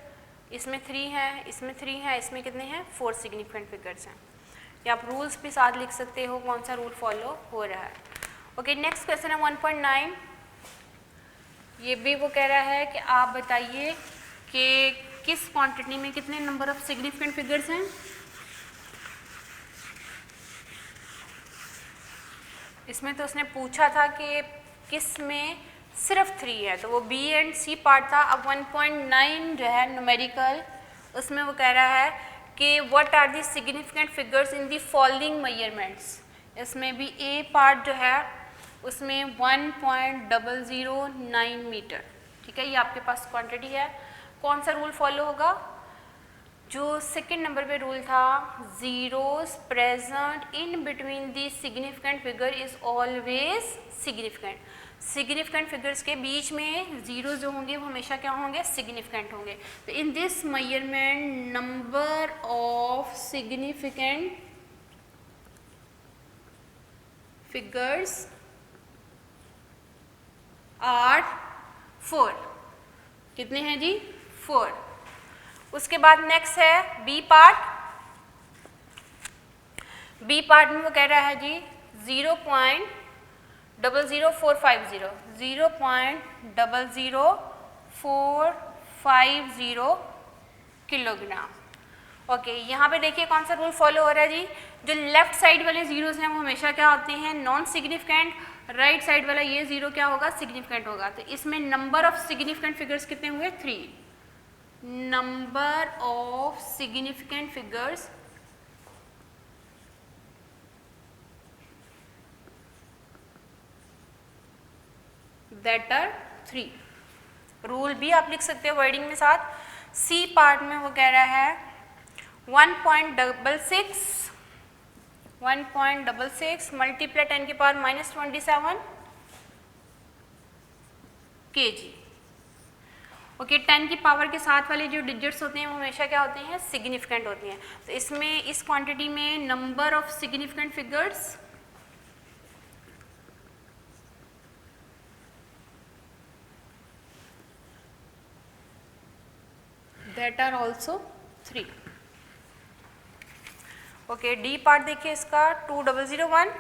इसमें 3 हैं, इसमें 3 हैं, इसमें कितने हैं? 4 सिग्निफिकेंट फिगर्स हैं। या आप रूल्स भी साथ लिख सकते हो कौन सा रूल फॉलो हो रहा है। ओके, नेक्स्ट क्वेश्चन है 1.9। ये भी वो कह रहा है कि आप बताइए कि किस क्वांटिटी में कितने नंबर ऑफ सिग्निफिकेंट फिगर्स हैं। इसमें तो उसने पूछा था कि किस में सिर्फ 3 है, तो वो बी एंड सी पार्ट था। अब 1.9 जो है न्यूमेरिकल, उसमें वो कह रहा है कि what are the significant figures in the following measurements. इसमें भी ए पार्ट जो है उसमें 1.009 मीटर। ठीक है, ये आपके पास क्वांटिटी है। कौन सा रूल फॉलो होगा? जो सेकंड नंबर पे रूल था, zeros present in between the significant figure is always significant. Significant figures के बीच में जीरो जो होंगे वो हमेशा क्या होंगे, सिग्निफिकेंट होंगे। तो in this measurement number of significant figures are 4। कितने हैं जी, 4। उसके बाद नेक्स्ट है बी पार्ट। बी पार्ट में वो कह रहा है जी 0.00450 0.00450 किलोग्राम। ओके, यहाँ पे देखिए कौन सा रूल फॉलो हो रहा है जी, जो लेफ्ट साइड वाले जीरोस हैं वो हमेशा क्या होते हैं, नॉन सिग्निफिकेंट। राइट साइड वाला ये जीरो क्या होगा, सिग्निफिकेंट होगा। तो इसमें नंबर ऑफ सिग्निफिकेंट फिगर्स कितने हुए, 3। Number of significant figures that are 3। Rule भी आप लिख सकते हो वर्डिंग में साथ। सी पार्ट में वो कह रहा है 1.66 मल्टीप्लाई 10 की पावर -27 kg। ओके, 10 की पावर के साथ वाले जो डिजिट्स होते हैं वो हमेशा क्या होते हैं, सिग्निफिकेंट होते हैं। तो इसमें इस क्वांटिटी में number of significant figures that are also 3। Okay, D part देखिए इसका 2001।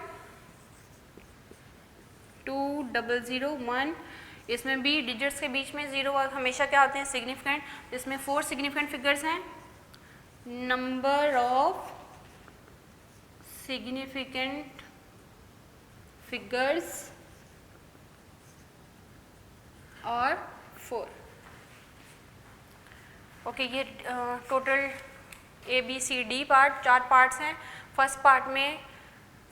इसमें भी डिजिट्स के बीच में जीरो हमेशा क्या होते हैं, सिग्निफिकेंट। इसमें 4 सिग्निफिकेंट फिगर्स हैं। नंबर ऑफ सिग्निफिकेंट फिगर्स और 4। ओके, ये टोटल ABCD पार्ट 4 पार्ट्स हैं। फर्स्ट पार्ट में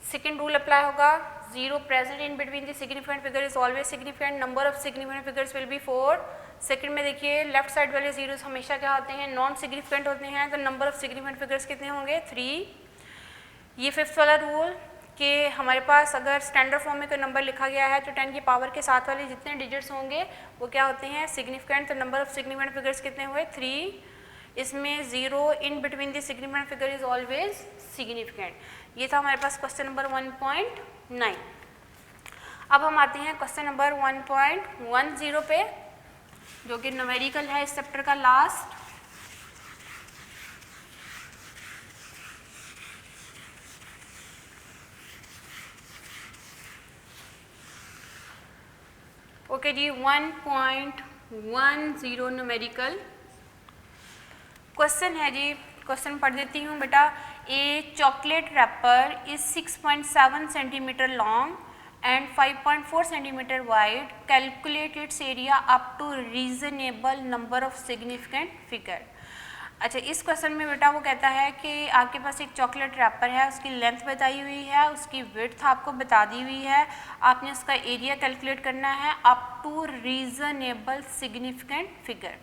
सेकेंड रूल अप्लाई होगा, zero present in between the significant figure is always significant, number of significant figures will be 4। Second में देखिए लेफ्ट साइड वाले जीरोस हमेशा क्या होते हैं, नॉन सिग्निफिकेंट होते हैं। तो नंबर ऑफ सिग्निफिकेंट फिगर्स कितने होंगे, 3। ये फिफ्थ वाला रूल कि हमारे पास अगर स्टैंडर्ड फॉर्म में कोई नंबर लिखा गया है तो 10 की पावर के साथ वाले जितने डिजिट्स होंगे वो क्या होते हैं, सिग्निफिकेंट। तो नंबर ऑफ सिग्निफिकेंट फिगर्स कितने हुए, 3। इसमें zero in between the significant figure is always significant. ये था हमारे पास क्वेश्चन नंबर 1.9। अब हम आते हैं क्वेश्चन नंबर 1.10 पे, जो कि न्यूमेरिकल है इस चैप्टर का लास्ट। ओके जी, 1.10 न्यूमेरिकल क्वेश्चन है जी। क्वेश्चन पढ़ देती हूँ बेटा। A chocolate wrapper is 6.7 centimetre long and 5.4 centimeter wide. Calculate its area up to reasonable number of significant figure. अच्छा, इस क्वेश्चन में बेटा वो कहता है कि आपके पास एक चॉकलेट रैपर है, उसकी लेंथ बताई हुई है, उसकी विड्थ आपको बता दी हुई है, आपने उसका एरिया कैलकुलेट करना है up to reasonable significant figure.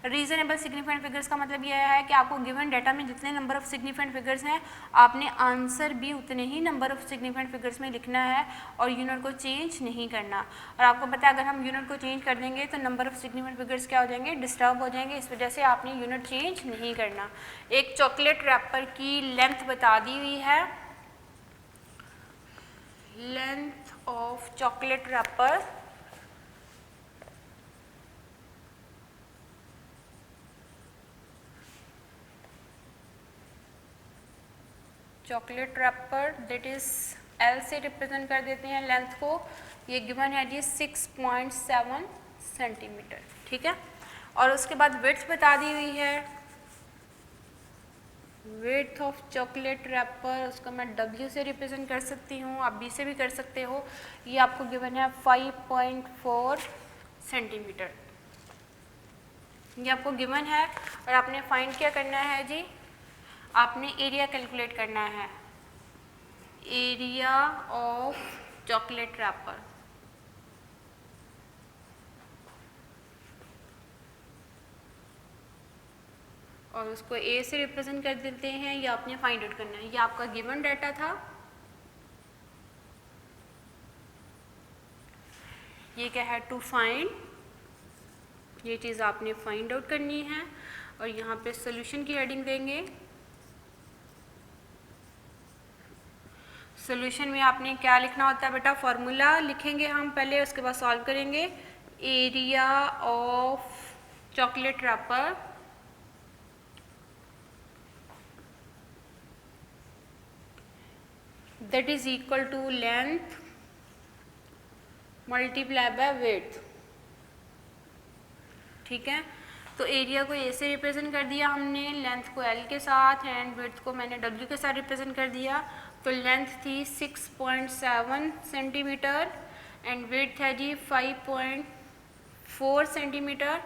Reasonable significant figures का मतलब यह है कि आपको गिवन डाटा में जितने नंबर ऑफ सिग्निफिकेंट फिगर्स हैं आपने आंसर भी उतने ही नंबर ऑफ सिग्निफिकेंट फिगर्स में लिखना है और यूनिट को चेंज नहीं करना। और आपको पता है अगर हम यूनिट को चेंज कर देंगे तो नंबर ऑफ सिग्निफिकेंट फिगर्स क्या हो जाएंगे, डिस्टर्ब हो जाएंगे। इस वजह से आपने यूनिट चेंज नहीं करना। एक चॉकलेट रैपर की लेंथ बता दी हुई है, length of chocolate wrapper chocolate wrapper that is L से रिप्रेजेंट कर देते हैं लेंथ को। ये गिवन है जी 6.7 सेंटीमीटर, ठीक है। और उसके बाद विड्थ बता दी हुई है, विड्थ ऑफ चॉकलेट रैपर, उसको मैं W से रिप्रेजेंट कर सकती हूँ, आप B से भी कर सकते हो। ये आपको गिवन है 5.4 सेंटीमीटर, ये आपको गिवन है। और आपने फाइंड क्या करना है जी, आपने एरिया कैलकुलेट करना है, एरिया ऑफ चॉकलेट रैपर। और उसको ए से रिप्रेजेंट कर देते हैं, या आपने फाइंड आउट करना है। ये आपका गिवन डाटा था, ये क्या है, टू फाइंड, ये चीज़ आपने फाइंड आउट करनी है। और यहाँ पे सोल्यूशन की हेडिंग देंगे। सोल्यूशन में आपने क्या लिखना होता है बेटा, फॉर्मूला लिखेंगे हम पहले, उसके बाद सॉल्व करेंगे। Area of chocolate wrapper that is equal to length multiply by width. ठीक है, तो एरिया को ए से रिप्रेजेंट कर दिया हमने, लेंथ को एल के साथ एंड विड्थ को मैंने डब्ल्यू के साथ रिप्रेजेंट कर दिया। तो लेंथ थी 6.7 सेंटीमीटर एंड विड्थ है जी 5.4 सेंटीमीटर।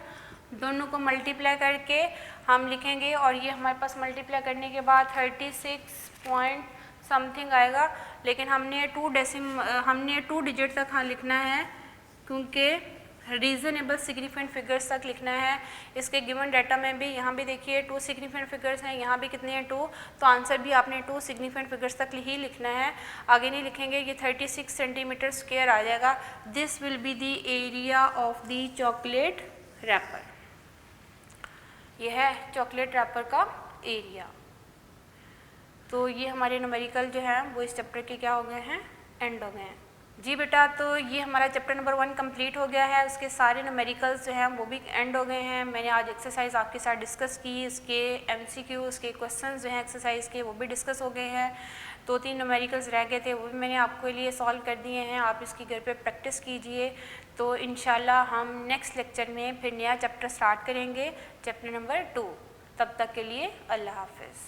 दोनों को मल्टीप्लाई करके हम लिखेंगे, और ये हमारे पास मल्टीप्लाई करने के बाद 36 पॉइंट समथिंग आएगा। लेकिन हमने 2 डिजिट तक हाँ लिखना है, क्योंकि रीजनेबल सिग्निफिकेंट फिगर्स तक लिखना है। इसके गिवन डाटा में भी, यहाँ भी देखिए 2 सिग्निफिकेंट फिगर्स हैं, यहाँ भी कितने हैं 2, तो आंसर भी आपने 2 सिग्निफिकेंट फिगर्स तक ही लिखना है, आगे नहीं लिखेंगे। ये 36 सेंटीमीटर स्क्वायर आ जाएगा। This will be the area of the chocolate wrapper. यह है चॉकलेट रैपर का एरिया। तो ये हमारे न्यूमेरिकल जो है वो इस चैप्टर के क्या हो गए हैं, एंड हो गए हैं जी बेटा। तो ये हमारा चैप्टर नंबर 1 कंप्लीट हो गया है। उसके सारे न्यूमेरिकल्स जो हैं वो भी एंड हो गए हैं। मैंने आज एक्सरसाइज आपके साथ डिस्कस की, इसके MCQ, उसके क्वेश्चंस जो हैं एक्सरसाइज के वो भी डिस्कस हो गए हैं। 2-3 न्यूमेरिकल्स रह गए थे, वो भी मैंने आपके लिए सॉल्व कर दिए हैं। आप इसकी घर पे प्रैक्टिस कीजिए। तो इंशाल्लाह हम नेक्स्ट लेक्चर में फिर नया चैप्टर स्टार्ट करेंगे, चैप्टर नंबर 2। तब तक के लिए अल्लाह हाफिज़।